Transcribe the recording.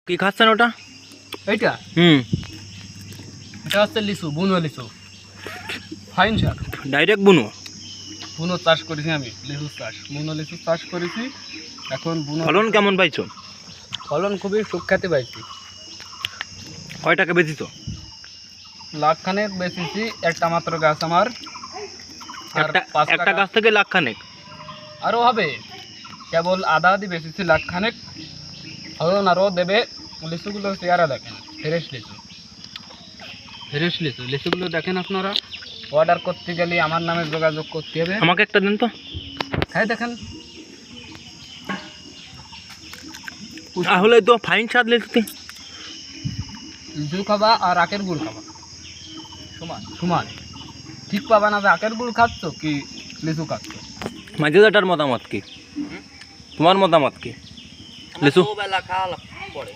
কি খাচ্ছেন ওটা? এইটা এটা হচ্ছে লিচু, বুনো লিচু, ফাইন স্যার। ডাইরেক্ট বুনো? বুনো চাষ করেছি আমি, লিচু চাষ, বুনো লিচু চাষ করেছি। এখন বুনো ফলন কেমন পাইছো? ফলন খুবই সুখ্যাতি পাইছি। কয় টাকা বেচিছো? লাখখানেক বেচেছি, একটা মাত্র গাছ আমার। আর একটা গাছ থেকে লাখখানেক? আরও হবে, কেবল আধা আধি বেচেছি লাখখানেক। ফলন আরও দেবে। লিচুগুলো চেহারা দেখেন, ফ্রেশ লিচু, ফ্রেশ লিচু। লিচুগুলো দেখেন আপনারা। অর্ডার করতে গেলে আমার নামে যোগাযোগ করতে হবে। আমাকে একটা দিন তো। হ্যাঁ দেখেন, তাহলে তো ফাইন স্বাদ লিচুতে। লিচু খাবা আর আখের গুড় খাবা, সমান সমান। ঠিক পাবা না যে আখের গুড় খাচ্ছ কি লিচু খাচ্ছ। মাঝেদাটার মতামত কি? তোমার মতামত কি? লিচু বেলা খাওয়া পরে